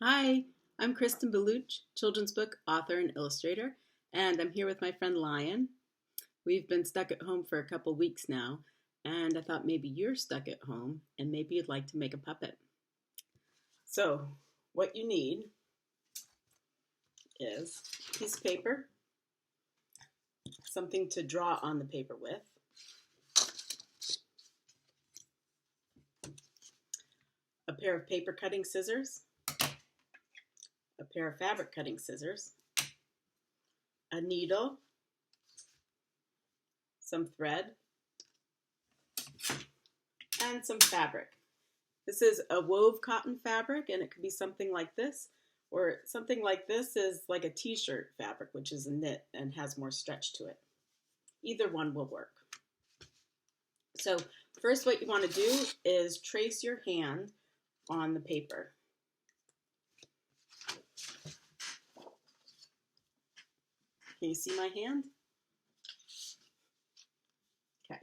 Hi, I'm Kristen Balouch, children's book author and illustrator, and I'm here with my friend Lion. We've been stuck at home for a couple weeks now, and I thought maybe you're stuck at home and maybe you'd like to make a puppet. So, what you need is a piece of paper, something to draw on the paper with, a pair of paper cutting scissors, a pair of fabric cutting scissors, a needle, some thread, and some fabric. This is a wove cotton fabric, and it could be something like this, or something like this is like a t-shirt fabric, which is a knit and has more stretch to it. Either one will work. So first what you want to do is trace your hand on the paper. Can you see my hand? Okay.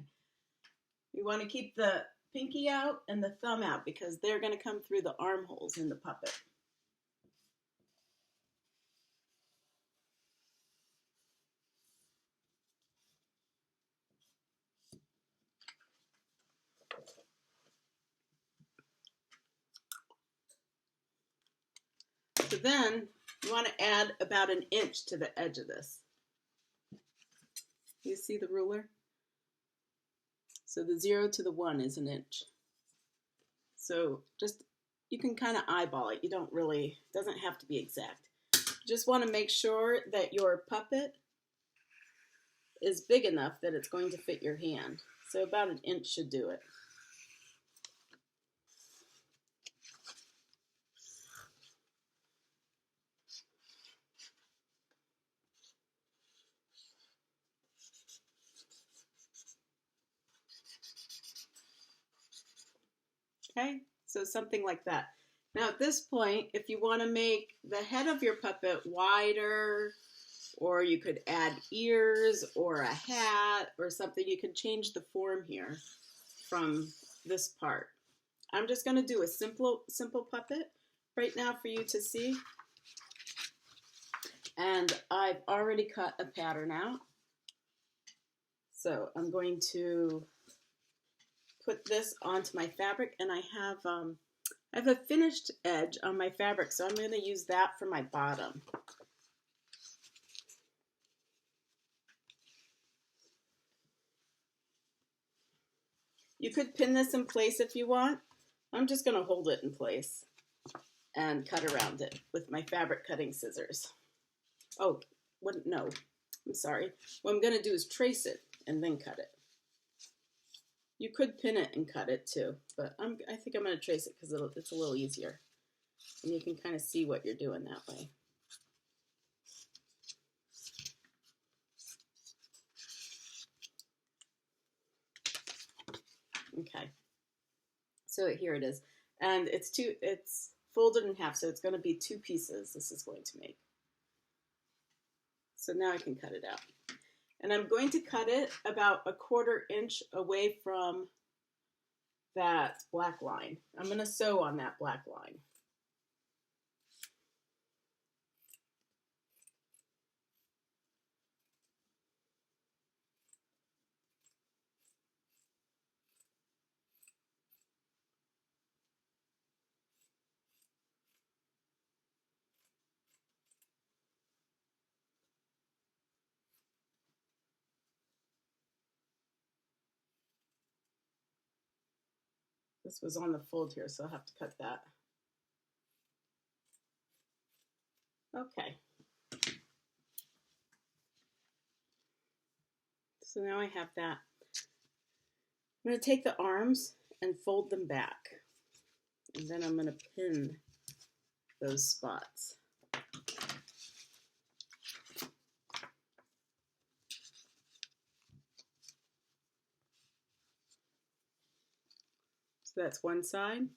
You want to keep the pinky out and the thumb out because they're going to come through the armholes in the puppet. So then you want to add about an inch to the edge of this. You see the ruler? So the 0 to the 1 is an inch. So just, you can kind of eyeball it. You don't really, it doesn't have to be exact. You just want to make sure that your puppet is big enough that it's going to fit your hand. So about an inch should do it. Okay, so something like that. Now at this point, if you want to make the head of your puppet wider, or you could add ears or a hat or something, you can change the form here from this part. I'm just going to do a simple puppet right now for you to see. And I've already cut a pattern out. So I'm going to put this onto my fabric, and I have a finished edge on my fabric, so I'm going to use that for my bottom. You could pin this in place if you want. I'm just going to hold it in place and cut around it with my fabric cutting scissors. Oh, no, I'm sorry. What I'm going to do is trace it and then cut it. You could pin it and cut it too, but I think I'm going to trace it because it's a little easier. And you can kind of see what you're doing that way. Okay, so here it is. And it's folded in half, so it's going to be 2 pieces this is going to make. So now I can cut it out. And I'm going to cut it about a 1/4 inch away from that black line. I'm going to sew on that black line. This was on the fold here, so I'll have to cut that. Okay. So now I have that. I'm going to take the arms and fold them back. And then I'm going to pin those spots. So that's one side.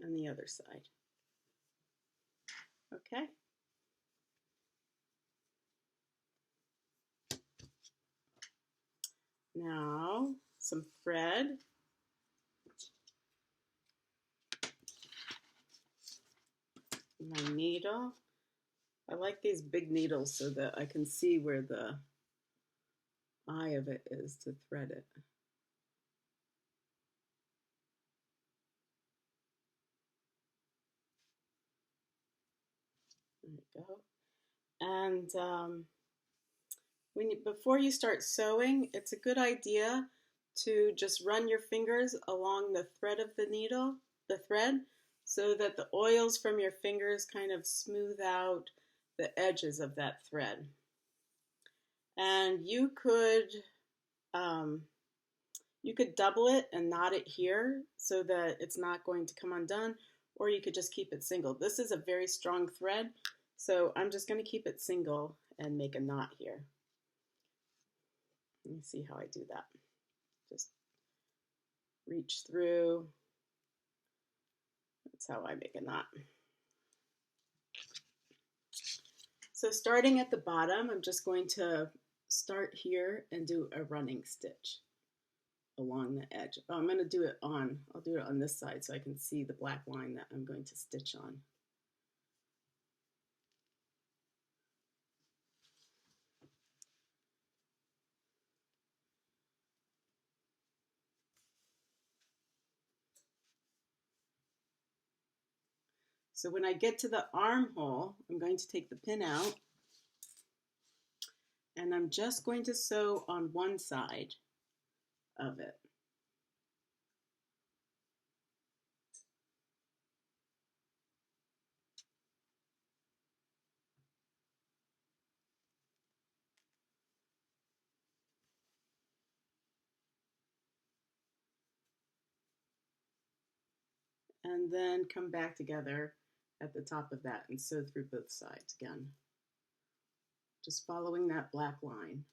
And the other side. Okay. Now, some thread. My needle. I like these big needles so that I can see where the eye of it is to thread it. There we go. And before you start sewing, it's a good idea to just run your fingers along the thread of the thread, so that the oils from your fingers kind of smooth out the edges of that thread. And you could double it and knot it here so that it's not going to come undone, or you could just keep it single. This is a very strong thread, so I'm just going to keep it single and make a knot here. Let me see how I do that. Just reach through. That's how I make a knot. So starting at the bottom, I'm just going to start here and do a running stitch along the edge. Oh, I'm going to do it on, I'll do it on this side so I can see the black line that I'm going to stitch on. So when I get to the armhole, I'm going to take the pin out and I'm just going to sew on one side of it. And then come back together at the top of that and sew through both sides again. Just following that black line.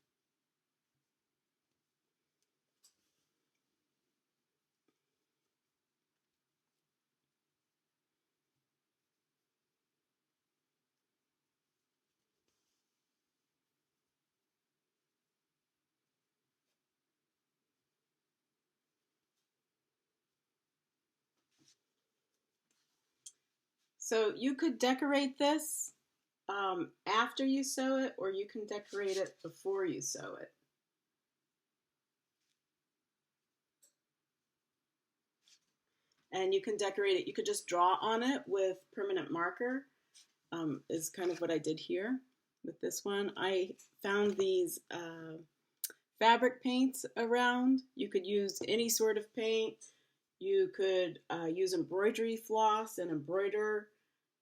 So you could decorate this after you sew it, or you can decorate it before you sew it. And you can decorate it, you could just draw on it with permanent marker, is kind of what I did here with this one. I found these fabric paints around. You could use any sort of paint. You could use embroidery floss and embroider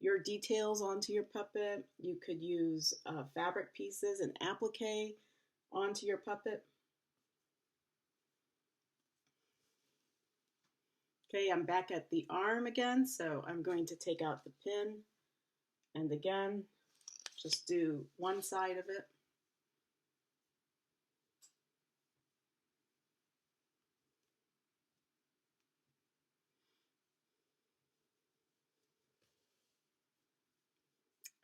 your details onto your puppet. You could use fabric pieces and applique onto your puppet. Okay, I'm back at the arm again, so I'm going to take out the pin and again, just do one side of it.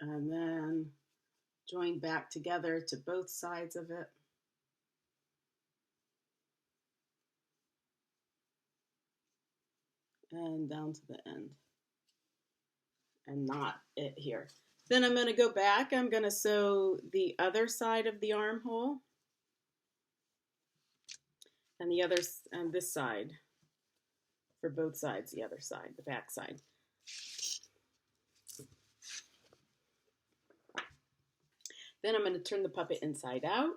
And then join back together to both sides of it. And down to the end. And knot it here. Then I'm going to go back. I'm going to sew the other side of the armhole. And the other, and this side. For both sides, the other side, the back side. Then I'm going to turn the puppet inside out.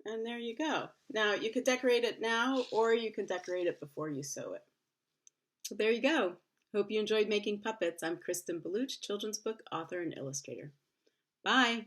And there you go. Now you could decorate it now, or you can decorate it before you sew it. So there you go. Hope you enjoyed making puppets. I'm Kristen Balouch, children's book author and illustrator. Bye.